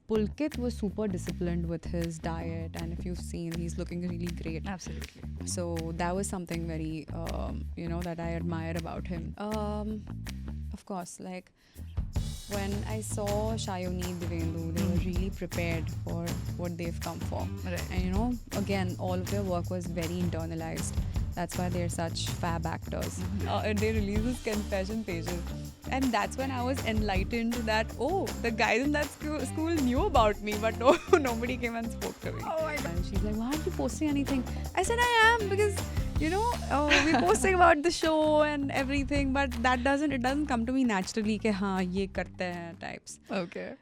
Pulkit was super disciplined with his diet, and if you've seen, he's looking really great. Absolutely. So that was something very, that I admire about him. Of course, like when I saw Shayoni, Divendu, they were really prepared for what they've come for. Right. And again, all of their work was very internalized. That's why they're such fab actors. They released these confession pages. And that's when I was enlightened that, the guys in that school knew about me, but nobody came and spoke to me. Oh my God. And she's like, why aren't you posting anything? I said, I am, because we're posting about the show and everything, but it doesn't come to me naturally कि हाँ ये करते हैं types. Okay.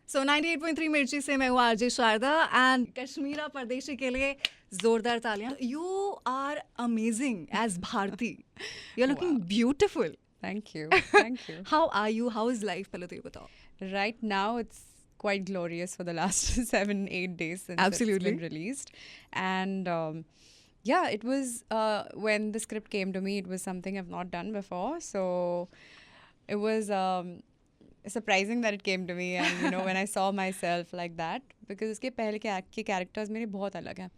So 98.3 मिर्ची से मैं हूँ RJ Sharda and Kashmira परदेशी के लिए जोरदार तालियां. You are amazing as Bharti. You're looking beautiful. Thank you. Thank you. How are you? How is life? पहले तो ये बताओ. Right now, it's quite glorious for the last 7-8 days since Absolutely. it's been released. And it was, when the script came to me, it was something I've not done before. So it was surprising that it came to me. And, when I saw myself like that, because उसके पहले के characters मेरे बहुत अलग हैं.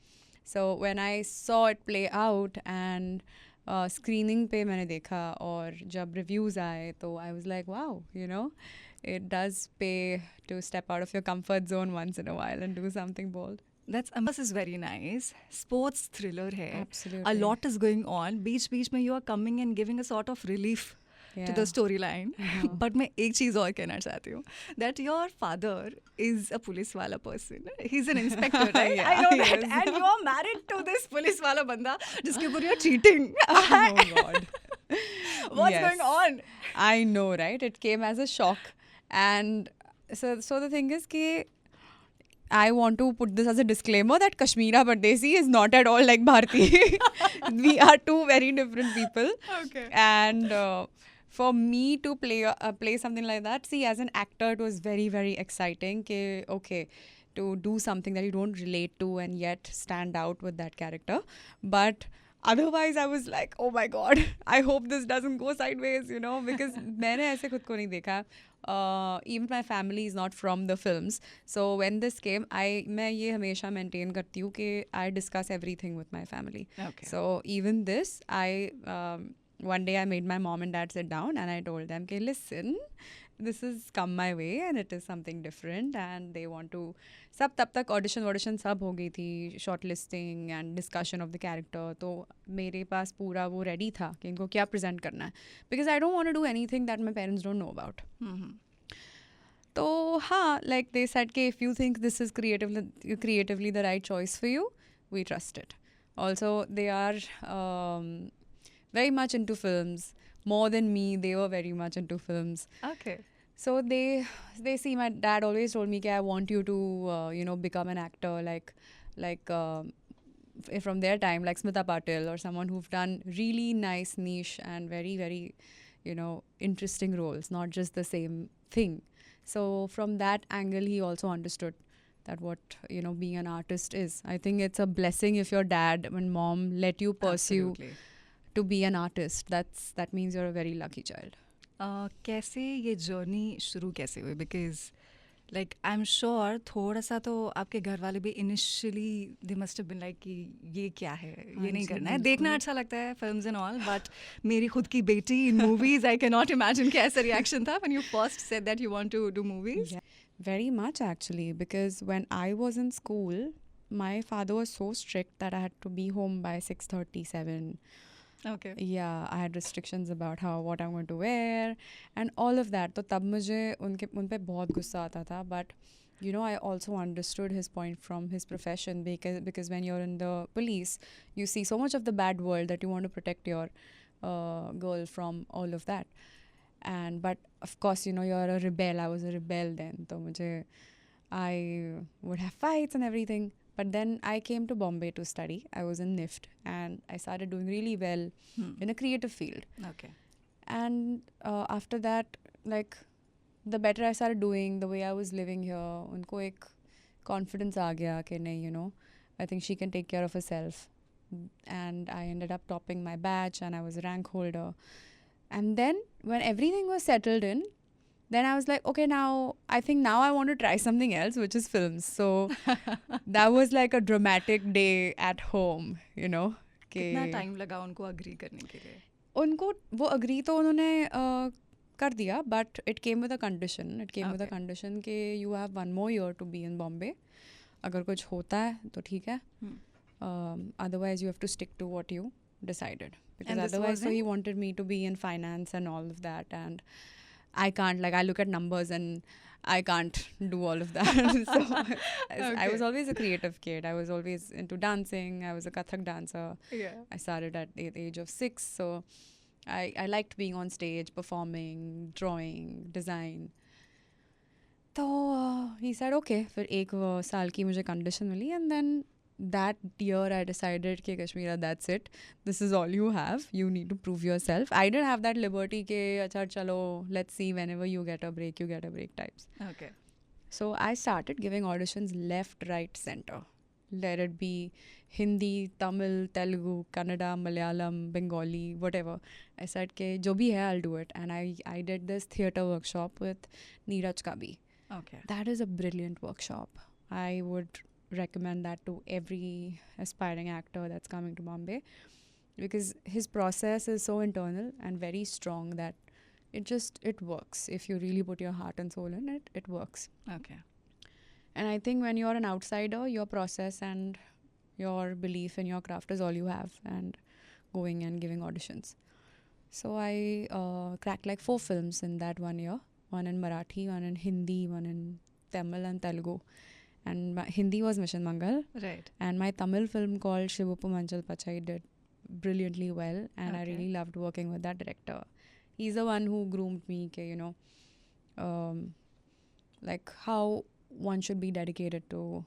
So when I saw it play out and screening पे मैंने देखा और जब रिव्यूज़ आए तो I was like wow it does pay to step out of your comfort zone once in a while and do something bold. This is very nice. Sports thriller hai. Absolutely. A lot is going on. बीच में you are coming and giving a sort of relief to the storyline. But मैं एक चीज़ और कहना चाहती हूँ that your father is a police वाला person. He's an inspector, right? Yeah, I know that. yes. And you're married to this police वाला बंदा जिसके ऊपर you're cheating. Oh God. What's Yes. going on? I know, right? It came as a shock. And so the thing is कि I want to put this as a disclaimer that Kashmira Pardesi is not at all like Bharti. We are two very different people. Okay. And for me to play something like that, see, as an actor, it was very, very exciting. To do something that you don't relate to and yet stand out with that character. But otherwise, I was like, oh my God, I hope this doesn't go sideways, because मैंने ऐसे खुद को नहीं देखा. Even my family is not from the films. So when this came, मैं ये हमेशा maintain करती हूँ कि I discuss everything with my family. Okay. So even this, one day I made my mom and dad sit down and I told them, okay, listen, this has come my way and it is something different and they want to तब तक audition सब हो गई थी, shortlisting and discussion of the character. तो मेरे पास पूरा वो ready था कि इनको क्या present करना है, because I don't want to do anything that my parents don't know about. तो हाँ, like they said कि if you think this is creatively the right choice for you, we trust it. Also, they are very much into films. More than me, they were very much into films. Okay. So they see, my dad always told me that I want you to become an actor like from their time, like Smita Patil or someone who've done really nice niche and very, very interesting roles, not just the same thing. So from that angle, he also understood that what being an artist is. I think it's a blessing if your dad and mom let you pursue Absolutely. to be an artist. That means you're a very lucky child. कैसे ये journey शुरू कैसे हुई? Because like I am sure थोड़ा सा तो आपके घर वाले भी initially they must have been like कि ये क्या है, ये नहीं करना है. देखना अच्छा लगता है फिल्म्स एंड ऑल, बट मेरी खुद की बेटी in movies, I can not imagine कि ऐसा रिएक्शन था when you first said that you want to do movies. Very much actually, because when I was in school, my father was so strict that I had to be home by 6:37. Okay. Yeah, I had restrictions about what I'm going to wear and all of that. तो तब मुझे उन पे बहुत गुस्सा आता था. But I also understood his point from his profession, because when you're in the police, you see so much of the bad world that you want to protect your girl from all of that. But of course, you're a rebel. I was a rebel then. So I would have fights and everything. But then I came to Bombay to study. I was in NIFT and I started doing really well in a creative field. Okay. And after that, like, the better I started doing, the way I was living here, unko ek confidence aa gaya कि नहीं, I think she can take care of herself. And I ended up topping my batch and I was a rank holder. And then when everything was settled in, then I was like, okay, now I think now I want to try something else, which is films. So that was like a dramatic day at home, you know. कितना कि time लगा उनको agree करने के लिए? उनको वो agree तो उन्होंने कर दिया, but it came with a condition. It came with a Okay. Condition कि you have 1 more year to be in Bombay. अगर कुछ होता है तो ठीक है, otherwise you have to stick to what you decided, because And this otherwise, was so in? he wanted me to be in finance and all of that, and I can't, like, I look at numbers and I can't do all of that. So I was Okay. always a creative kid. I was always into dancing. I was a Kathak dancer. Yeah. I started at the age of 6, so I liked being on stage, performing, drawing, design. तो he said okay, फिर 1 साल की मुझे condition मिली, and then that year I decided कि Kashmira, that's it, this is all you have, you need to prove yourself. I didn't have that liberty कि अच्छा चलो, let's see, whenever you get a break types. Okay. So I started giving auditions left, right, center. Let it be Hindi, Tamil, Telugu, Kannada, Malayalam, Bengali, whatever. I said कि जो भी है, I'll do it. And I did this theatre workshop with Neeraj Kabi. Okay. That is a brilliant workshop. I would recommend that to every aspiring actor that's coming to Bombay, because his process is so internal and very strong that it works. If you really put your heart and soul in it, it works. Okay. And I think when you're an outsider, your process and your belief in your craft is all you have, and going and giving auditions. So I cracked like 4 films in that 1 year. One in Marathi, one in Hindi, one in Tamil and Telugu. And my Hindi was Mission Mangal. Right. And my Tamil film called Shivupu Manchal Pachai did brilliantly well. And I Okay. really loved working with that director. He's the one who groomed me, you know, like how one should be dedicated to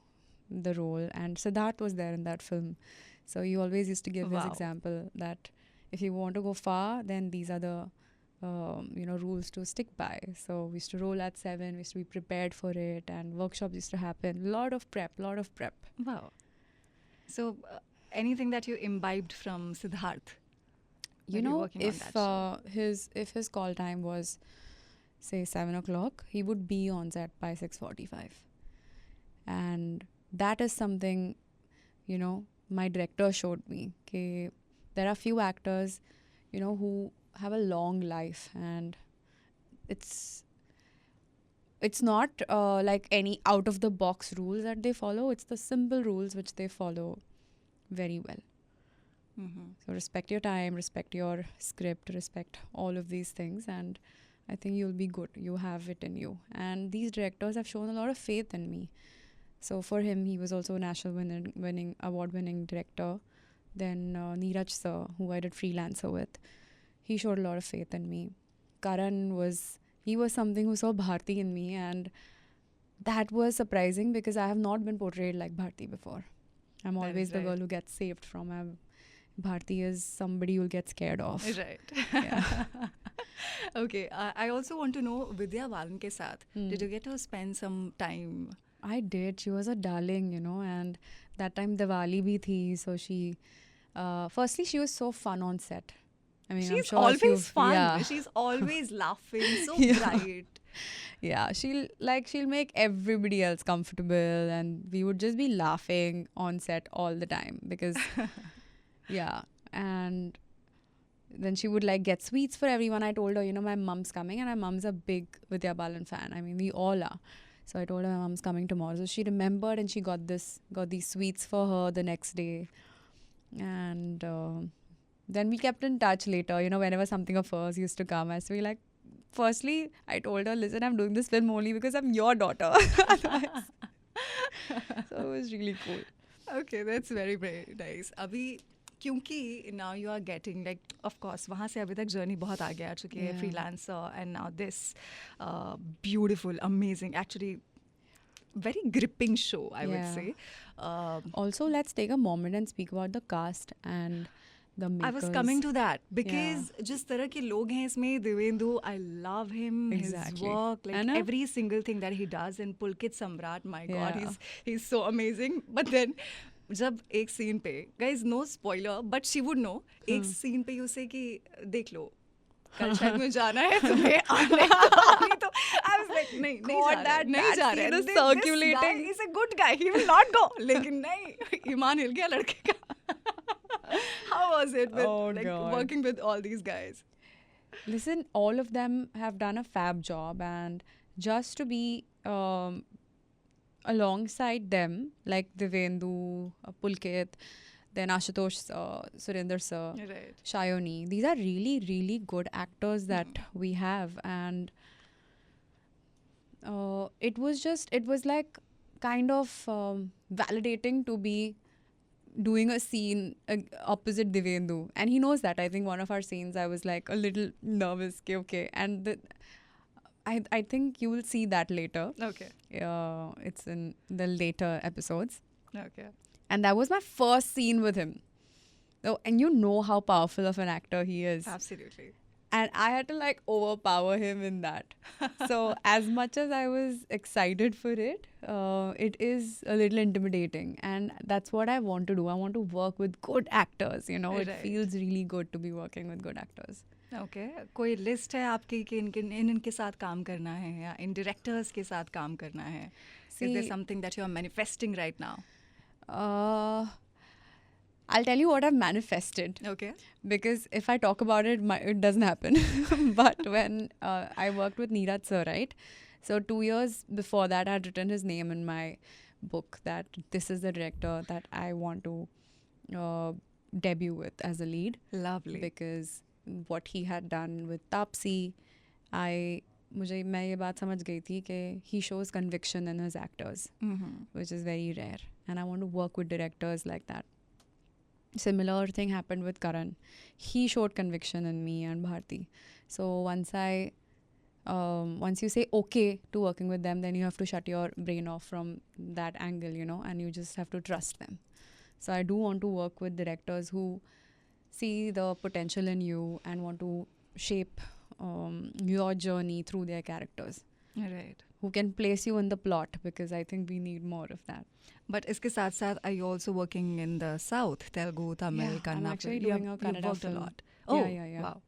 the role. And Siddharth was there in that film. So he always used to give his Wow. example that if you want to go far, then these are the rules to stick by. So we used to roll at 7, we used to be prepared for it, and workshops used to happen. Lot of prep. Wow. So anything that you imbibed from Siddharth? You when you're know, working on that show? if his call time was say 7 o'clock, he would be on set by 6:45, and that is something, you know, my director showed me. Okay, there are few actors, you know, who have a long life, and it's not like any out of the box rules that they follow. It's the simple rules which they follow very well. Mm-hmm. So respect your time, respect your script, respect all of these things, and I think you'll be good. You have it in you. And these directors have shown a lot of faith in me. So for him, he was also a national award-winning director. Then Neeraj sir, who I did Freelancer with, he showed a lot of faith in me. Karan was something who saw Bharti in me, and that was surprising because I have not been portrayed like Bharti before. I'm That always is the right. girl who gets saved from. Bharti is somebody you'll get scared of. Right. Yeah. Okay. I also want to know, Vidya Balan ke saath, Hmm. did you get to spend some time? I did. She was a darling, you know, and that time Diwali bhi thi, so she, firstly, she was so fun on set. I mean, I'm She's sure if always you've- fun. Yeah. She's always laughing, so Yeah. bright. Yeah, she'll make everybody else comfortable, and we would just be laughing on set all the time because, yeah, and then she would like get sweets for everyone. I told her, you know, my mom's coming, and my mom's a big Vidya Balan fan. I mean, we all are. So I told her my mom's coming tomorrow. So she remembered, and she got these sweets for her the next day, and then we kept in touch later. You know, whenever something of hers used to come, I used to be like, firstly, I told her, listen, I'm doing this film only because I'm your daughter. Otherwise. So it was really cool. Okay, that's very, very nice. अभी क्योंकि now you are getting like, of course, वहाँ से अभी तक journey बहुत आगे आ चुकी है, Yeah. freelancer, and now this beautiful, amazing, actually very gripping show, I would Yeah. say. Also, let's take a moment and speak about the cast and the makers. I was coming to that because जिस तरह के लोग हैं इसमें, Devendu, I love him, Exactly. his work, like है ना? every single thing that he does in Pulkit Samrat, my God, Yeah. he's so amazing. But then जब एक scene पे, guys, no spoiler, but she would know, एक scene पे you say कि देख लो, कल शायद मुझे जाना है तुम्हें आने आनी तो I was like नहीं God, जा रहे नहीं जा रहे scene is This guy circulating. is a good guy he will not go लेकिन नहीं ईमान हिल गया लड़के का how was it with Oh, like God. working with all these guys Listen, all of them have done a fab job, and just to be alongside them, like Divendu, Pulkit, then Ashutosh sir, Surinder sir, right Shayoni, these are really, really good actors that we have, and it was like kind of validating to be doing a scene opposite Divendu, and he knows that. I think one of our scenes, I was like a little nervous. Okay, and I think you will see that later. okay It's in the later episodes, okay and that was my first scene with him. So, and you know how powerful of an actor he is. absolutely And I had to like overpower him in that. So as much as I was excited for it, it is a little intimidating, and that's what I want to do. I want to work with good actors. You know, it Right. feels really good to be working with good actors. Okay कोई list है आपकी कि इनके साथ काम करना है या इन डायरेक्टर्स के साथ काम करना है is there See, something that you are manifesting right now uh, I'll tell you what I've manifested, okay because if I talk about it, it doesn't happen. But when I worked with Neeraj sir, right? So 2 years before that, I had written his name in my book that this is the director that I want to debut with as a lead, lovely because what he had done with Tapsi, मैं ये बात समझ गई थी कि he shows conviction in his actors, which is very rare, and I want to work with directors like that. Similar thing happened with Karan. He showed conviction in me and Bharti. So once you say okay to working with them, then you have to shut your brain off from that angle, you know, and you just have to trust them. So I do want to work with directors who see the potential in you and want to shape your journey through their characters, right who can place you in the plot, because I think we need more of that. But इसके साथ साथ I you also working in the south Telugu Tamil Yeah, I'm Kannada actually doing a Kannada film. oh Yeah. wow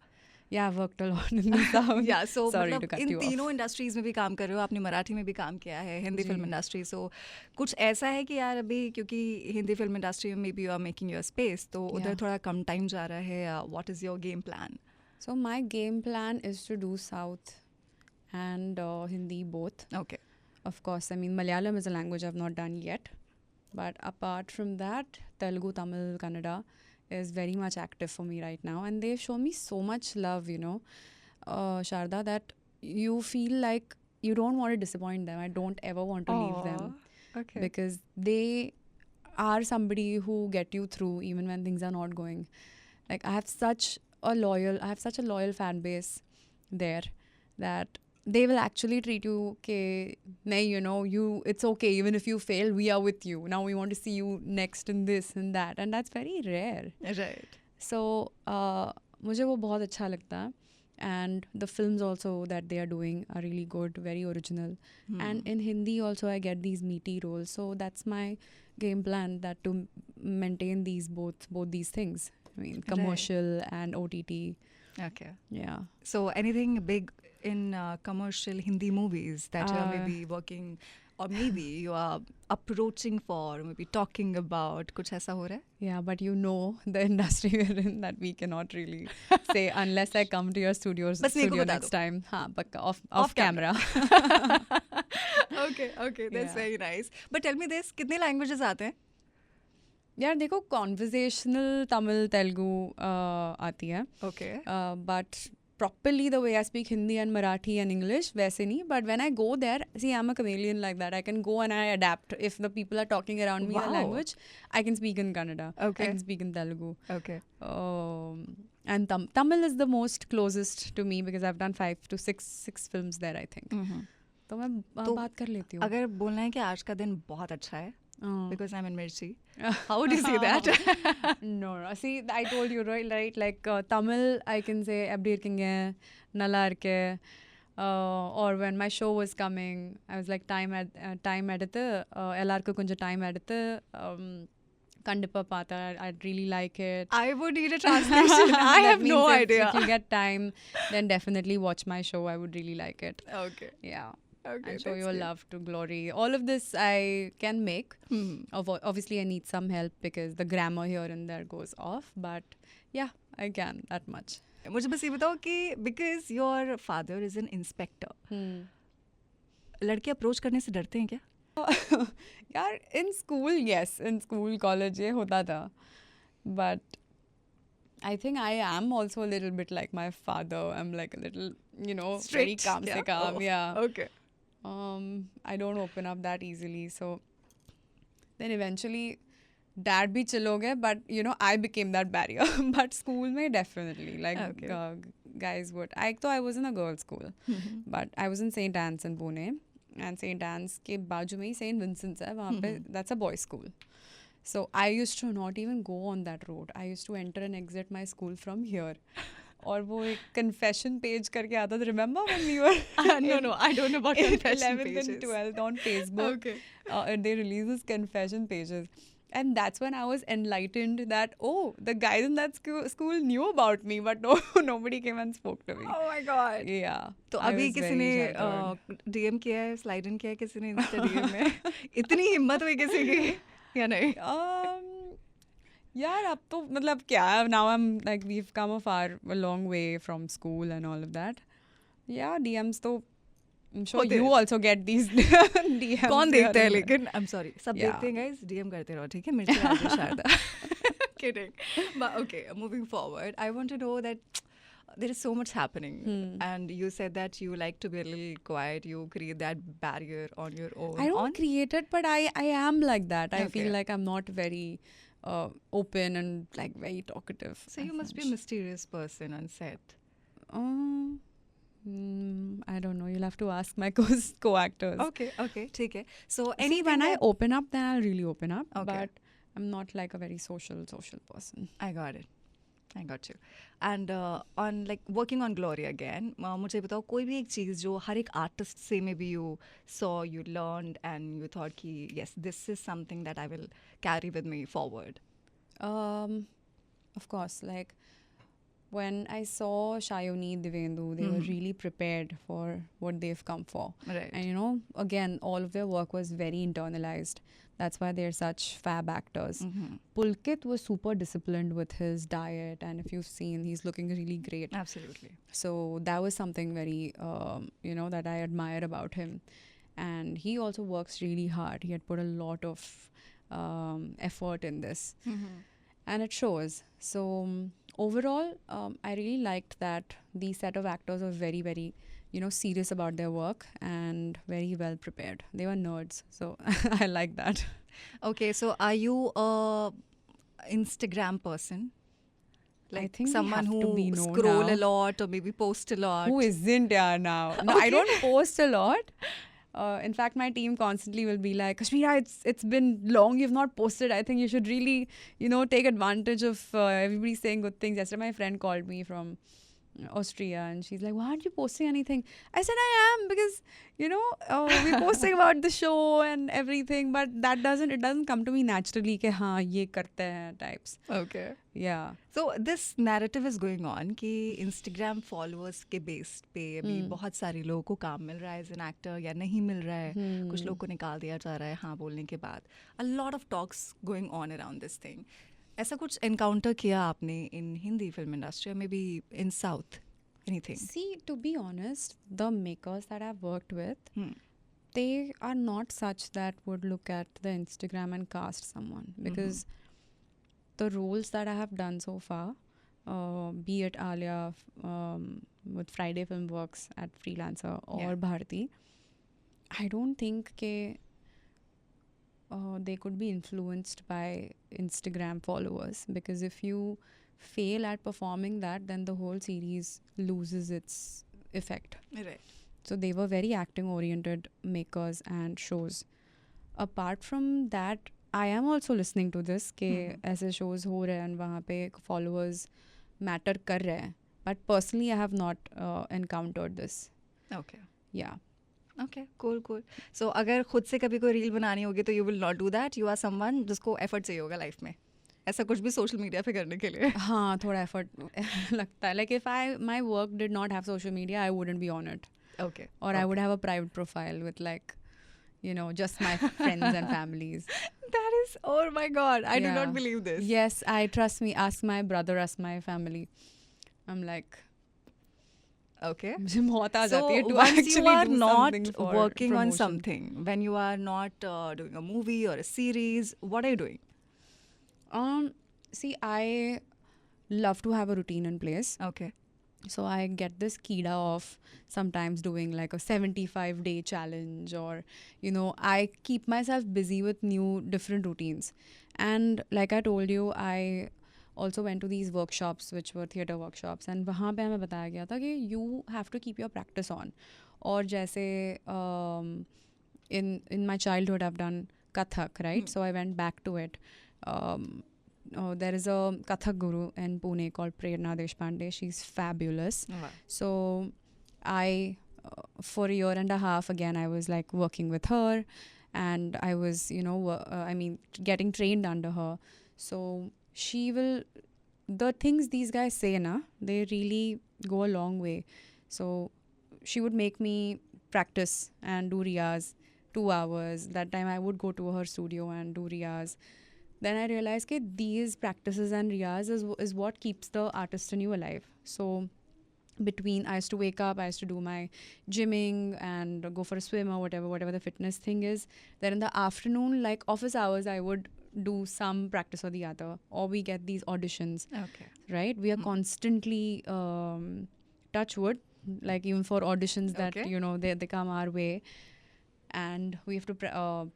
Yeah, I've worked a lot in the South. या सो Sorry to मतलब cut in you off. तीनों industries में भी काम कर रहे हो आपने मराठी में भी काम किया है हिंदी जी। फिल्म इंडस्ट्री सो कुछ ऐसा है कि यार अभी क्योंकि हिंदी फिल्म इंडस्ट्री में भी you are making your space तो उधर Yeah. थोड़ा कम टाइम जा रहा है what is your game plan So my game plan is to do South and Hindi both. Okay Of course, I mean Malayalam is a language I've not done yet, but apart from that, Telugu, Tamil, Kannada is very much active for me right now, and they've shown me so much love, you know, Sharda, that you feel like you don't want to disappoint them. I don't ever want to leave them, okay because they are somebody who get you through even when things are not going. Like I have such a loyal fan base there, that they will actually treat you nay, you know, it's okay even if you fail, we are with you, now we want to see you next in this and that, and that's very rare. Right So मुझे वो बहुत अच्छा लगता है, and the films also that they are doing are really good, very original. And in Hindi also I get these meaty roles, so that's my game plan, that to maintain both these things. I mean, commercial and OTT. okay Yeah. so anything big in commercial Hindi movies that you are Uh, maybe working or maybe you are approaching for maybe talking about कुछ ऐसा हो रहा है Yeah, but you know the industry we're in, that we cannot really say unless I come to your बस मेरे को studio बता next दो। time. हाँ, पक्का off Off camera. okay that's Yeah. very nice but tell me this कितने languages आते हैं यार देखो, कॉन्वर्जेशनल तमिल तेलुगु आती है, okay but properly the way I speak Hindi and Marathi and English, वैसे नहीं. But when I go there, see, I'm a chameleon like that. I can go and I adapt. If the people are talking around me in a Wow. language, I can speak in Kannada. Okay. I can speak in Telugu. okay And Tamil is the most closest to me, because I've done 5 to 6 films there, I think. तो मैं तो बात कर लेती हूँ. अगर बोलना है कि आज का दिन बहुत अच्छा है Oh. because I'm in Mirchi how would you say that No. See, I told you, right? Like Tamil, I can say "Eppadi irkeenga, nalla irke," or when my show was coming, I was like time edithu, ellarku konja time edithu Kandipa Pata, I'd really like it. I would need a translation. I That have no means idea. If you get time, then definitely watch my show. I would really like it. Okay. Yeah. Okay. And show that's your cute. love to Glory. All of this I can make. Hmm. Obviously, I need some help because the grammar here and there goes off. But yeah, I can that much. मुझे बस ये बताओ कि because your father is an inspector, लड़के approach करने से डरते हैं क्या? यार in school, yes, in school, college ये होता था. But I think I am also a little bit like my father. I'm like a little, very Strict, calm se yeah? calm. Oh, Yeah. Okay. I don't open up that easily. So then eventually dad bhi chill ho gaya, but I became that barrier. But school mein definitely like Okay. guys would. I was in a girls' school, but I was in St. Anne's in Pune, and St. Anne's के बाजू में ही St. Vincent's है वहाँ पे. That's a boys' school. So I used to not even go on that road. I used to enter and exit my school from here. और वो एक confession page करके आता था. Remember when we were No, I don't know about in confession 11th pages. and 12th on Facebook? Okay. And they release these confession pages. And that's when I was enlightened that, oh, the guys in that school knew about me, but nobody came and spoke to me. Oh my God. Yeah. तो I अभी was किसी very ने sheltered. DM किया है, slide in किया है किसी ने इंस्टा डीएम में? इतनी हिम्मत हुई किसी की या नहीं? यार अब तो मतलब क्या, now I'm like we've come a long way from school and all of that. Yeah, DMs तो I'm sure होते you हैं। also get these DMs. कौन here देखता है and there. लेकिन आई एम सॉरी सब Yeah. देखते हैं गाइस, डीएम करते रहो ठीक है, मिर्ची Rajesh Sharda. Kidding. But okay, moving forward, I want to know that there is so much happening, and you said that you like to be a little quiet. You create that barrier on your own. I don't create it, but I am like that. I Okay. feel like I'm not very open and like very talkative. So you must be a mysterious person on set. I don't know. You'll have to ask my co-actors. Okay, ठीक है. So See, anything when I that- open up, then I'll really open up. Okay. But I'm not like a very social person. I got it. I got you. And on like working on Glory again, मुझे बताओ कोई भी एक चीज़ जो हर एक artist से maybe you saw, you learned, and you thought कि yes, this is something that I will carry with me forward. Of course, like when I saw Shayoni, Divendu, they were really prepared for what they've come for. Right. And again, all of their work was very internalized. That's why they're such fab actors. Pulkit was super disciplined with his diet, and if you've seen, he's looking really great. Absolutely. So that was something very, that I admire about him. And he also works really hard. He had put a lot of effort in this. And it shows. So overall, I really liked that these set of actors were very, very, serious about their work and very well prepared. They were nerds, so I like that. Okay, so are you a Instagram person? I think we someone have who to be known scroll now. a lot or maybe post a lot. Who isn't now? No, I Okay. don't post a lot. In fact, my team constantly will be like, Kashmira, it's been long. You've not posted. I think you should really, take advantage of everybody saying good things. Yesterday, my friend called me from Austria, and she's like, "Why aren't you posting anything?" I said, "I am because we're posting about the show and everything, but it doesn't come to me naturally. कि हाँ ये करते हैं types." Okay. Yeah. So this narrative is going on कि Instagram followers के base पे अभी बहुत सारे लोगों को काम मिल रहा है as an actor या नहीं मिल रहा है, कुछ लोगों को निकाल दिया जा रहा है हाँ बोलने के बाद. A lot of talks going on around this thing. ऐसा कुछ encounter किया आपने in Hindi film industry or maybe in South? Anything? See, to be honest, the makers that I've worked with, they are not such that would look at the Instagram and cast someone, because the roles that I have done so far, be it Alia with Friday Film Works at Freelancer or Yeah. Bharti, I don't think they could be influenced by Instagram followers, because if you fail at performing that, then the whole series loses its effect. Right. So they were very acting oriented makers and shows. Apart from that, I am also listening to this कि ऐसे shows हो रहे हैं and वहाँ पे followers matter कर रहे हैं. But personally, I have not encountered this. Okay. Yeah. Okay, cool cool. So अगर खुद से कभी कोई रील बनानी होगी तो you will not do that. You are someone जिसको एफर्ट चाहिए होगा लाइफ में ऐसा कुछ भी सोशल मीडिया पे करने के लिए. हाँ, थोड़ा एफर्ट लगता है. Like if I my work did not have social media, I wouldn't be on it. Okay. Or I would have a private profile with like, just my friends and families. That is, oh my god, I do Yeah. not believe this. Yes, trust me. Ask my brother, ask my family. I'm like, Okay. मुझे मौत आ So जाती है to once actually you are do not something for working on promotion. something, when you are not doing a movie or a series, what are you doing? See, I love to have a routine in place. Okay. So I get this kida of sometimes doing like a 75-day challenge, or, I keep myself busy with new different routines. And like I told you, I also went to these workshops which were theatre workshops, and वहाँ पे हमें बताया गया था कि you have to keep your practice on. और जैसे in my childhood I've done Kathak, right? So I went back to it. There is a Kathak guru in Pune called Prerna Deshpande. She's fabulous. Wow. So I, for a year and a half, again, I was like working with her, and I was, getting trained under her. So she will, the things these guys say, they really go a long way. So she would make me practice and do riyaz 2 hours. That time I would go to her studio and do riyaz. Then I realized that these practices and riyaz is what keeps the artist in you alive. So between, I used to wake up, I used to do my gymming and go for a swim or whatever the fitness thing is. Then in the afternoon, like office hours, I would do some practice or the other. Or we get these auditions, Okay. right? We are constantly, touch wood, like even for auditions that, Okay. they come our way. And we have to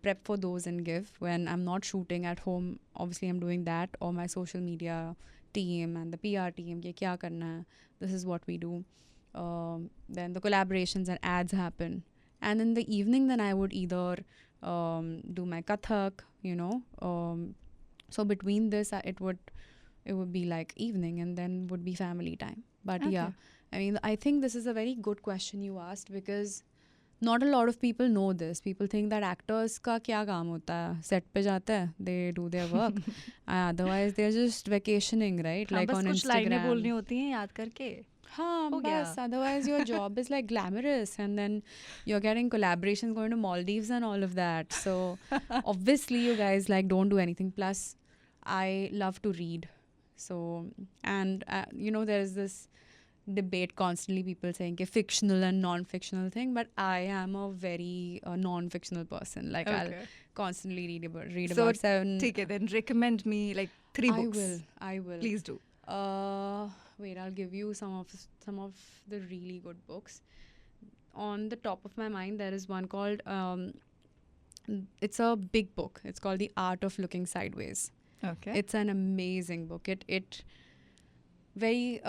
prep for those and give. When I'm not shooting at home, obviously I'm doing that, or my social media team and the PR team, ye kya karna hai, this is what we do. Then the collaborations and ads happen. And in the evening, then I would either do my Kathak, so between this, it would be like evening, and then would be family time. But Okay. yeah, I mean, I think this is a very good question you asked, because not a lot of people know this. People think that actors का क्या काम होता है, set पे जाते हैं, they do their work, otherwise they're just vacationing, right? हाँ, Like बस on कुछ लाइनें बोलनी Instagram. होती हैं याद करके. हाँ, हो गया. बस, otherwise your job is like glamorous, and then you're getting collaborations going to Maldives and all of that. So obviously you guys like don't do anything. Plus I love to read. So, and there's this debate constantly, people saying कि fictional and non-fictional thing, but I am a very non-fictional person. Like I'll Okay. constantly read So, about 7. ठीक है, then recommend me like 3 books. I will. Please do. Wait, I'll give you some of the really good books. On the top of my mind, there is one called it's a big book. It's called The Art of Looking Sideways. Okay. It's an amazing book. It very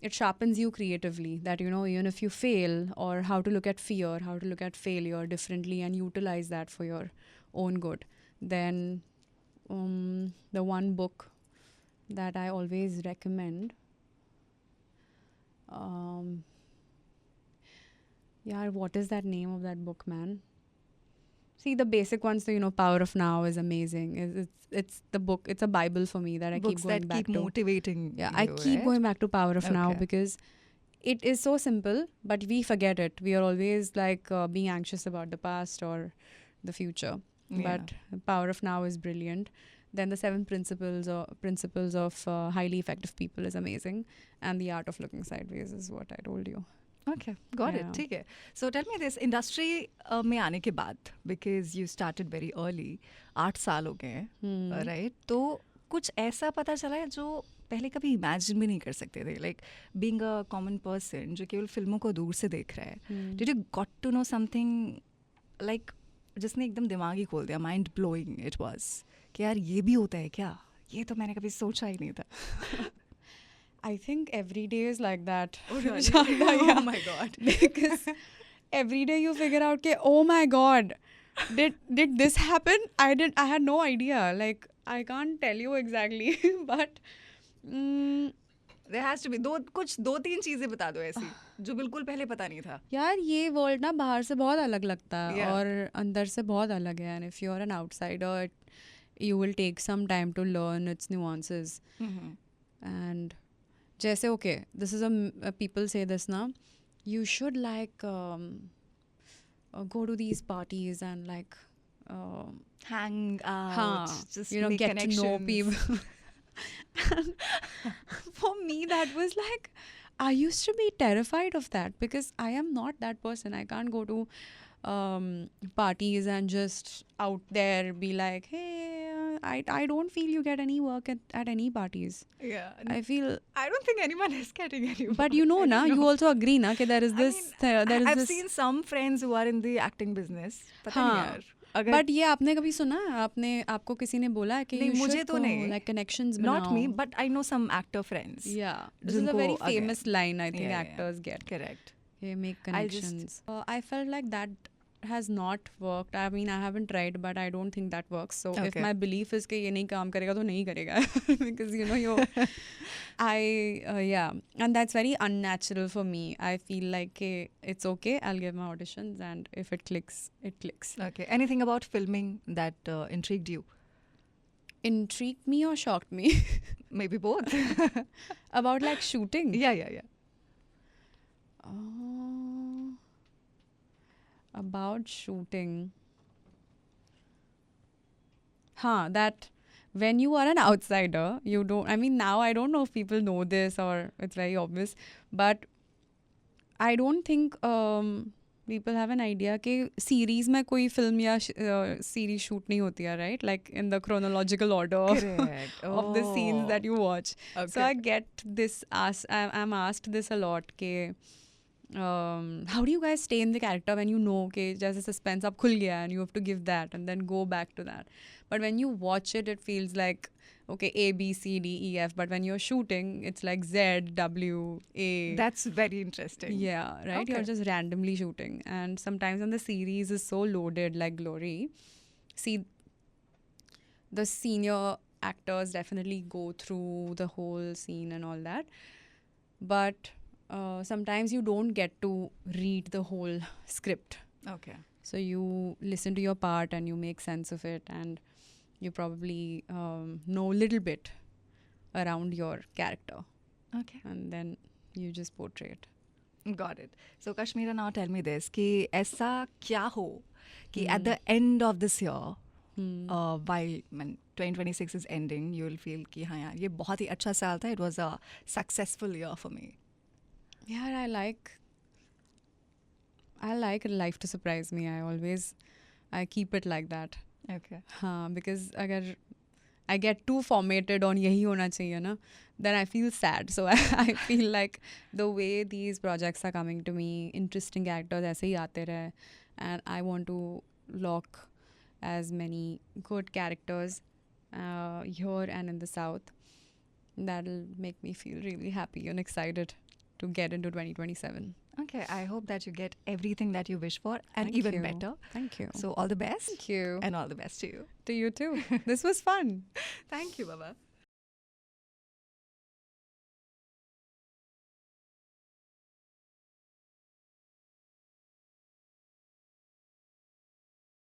it sharpens you creatively, that even if you fail, or how to look at fear, how to look at failure differently and utilize that for your own good. Then the one book that I always recommend, what is that name of that book, man? See, the basic ones, so Power of Now is amazing. It's the book. It's a Bible for me that I Books keep going that back keep to. motivating Yeah, you, I keep right? going back to Power of Now, Okay. because it is so simple, but we forget it. We are always like being anxious about the past or the future. Yeah. But Power of Now is brilliant. Then the 7 principles of highly effective people is amazing, and The Art of Looking Sideways is what I told you. Okay, got it. Yeah. ठीक है. So tell me this, industry में आने के बाद, because you started very early, 8 साल हो गए हैं, right? तो कुछ ऐसा पता चला है जो पहले कभी इमेजिन भी नहीं कर सकते थे, like being a common person जो केवल फिल्मों को दूर से देख रहा है. Did you got to know something like जिसने एकदम दिमाग ही खोल दिया, mind blowing it was, कि यार ये भी होता है क्या? ये तो मैंने कभी सोचा ही नहीं था. I think every day is like that. Oh, really? Shanda, yeah. Oh my god. Because every day you figure out कि oh my god, did this happen? I had no idea. Like I can't tell you exactly, but There has to be 2-3 चीजें बता दो ऐसी जो बिल्कुल पहले पता नहीं था. यार ये वर्ल्ड ना बाहर से बहुत अलग लगता है Yeah. और अंदर से बहुत अलग है, and if you are an outsider you will take some time to learn its nuances. Mhm. And जैसे okay, this is people say this now, you should like go to these parties and like Hang out, हाँ, just you know, make get to know connections. people. For me that was like, I used to be terrified of that because I am not that person. I can't go to parties and just out there be like, hey, I don't feel you get any work at any parties. Yeah. I feel, I don't think anyone is getting any work. but you know na, you also agree na कि there is this I've seen some friends who are in the acting business. पता नहीं हाँ, यार. अगर but ये आपने कभी सुना है? आपको किसी ने बोला है कि नहीं, you मुझे should तो go, नहीं. like connections not बनाओ? me, but I know some actor friends. Yeah, this is a जिनको very again- famous line I think Yeah, yeah. actors get. Correct. Okay, make I'll just- connections. I felt like that has not worked. I mean, I haven't tried, but I don't think that works. So if Okay. my belief is कि ये नहीं काम करेगा तो नहीं करेगा because you know yeah, and that's very unnatural for me. I feel like it's okay. I'll give my auditions, and if it clicks, it clicks. Okay. Anything about filming that intrigued you? Intrigued me or shocked me? Maybe both. About like shooting? Yeah. About shooting. That when you are an outsider, you don't, I mean, now I don't know if people know this or it's very obvious, but I don't think people have an idea कि series में कोई film या series shoot नहीं होती है, right? Like in the chronological order Correct. of the scenes that you watch. Okay. So I get this I'm asked this a lot कि how do you guys stay in the character when you know कि जैसे suspense अब खुल गया and you have to give that and then go back to that. But when you watch it, it feels like okay, A, B, C, D, E, F. But when you're shooting, it's like Z, W, A. That's very interesting. Yeah, right? Okay. You're just randomly shooting. And sometimes when the series is so loaded, like Glory, see, the senior actors definitely go through the whole scene and all that. But sometimes you don't get to read the whole script. Okay. So you listen to your part and you make sense of it, and you probably know a little bit around your character. Okay. And then you just portray it. Got it. So Kashmira, now tell me this कि ऐसा क्या हो कि at the end of this year, while 2026 is ending, you will feel कि हाँ यार ये बहुत ही अच्छा साल था. It was a successful year for me. Yeah, I like life to surprise me. I keep it like that. Okay. Because अगर I get too formatted on यही होना चाहिए ना, then I feel sad. So I feel like the way these projects are coming to me, interesting characters ऐसे ही आते रहे, and I want to lock as many good characters here and in the South. That'll make me feel really happy and excited to get into 2027. Okay. I hope that you get everything that you wish for and Thank even you. better. Thank you. So all the best. Thank you. And all the best to you. To you too. This was fun. Thank you, Baba.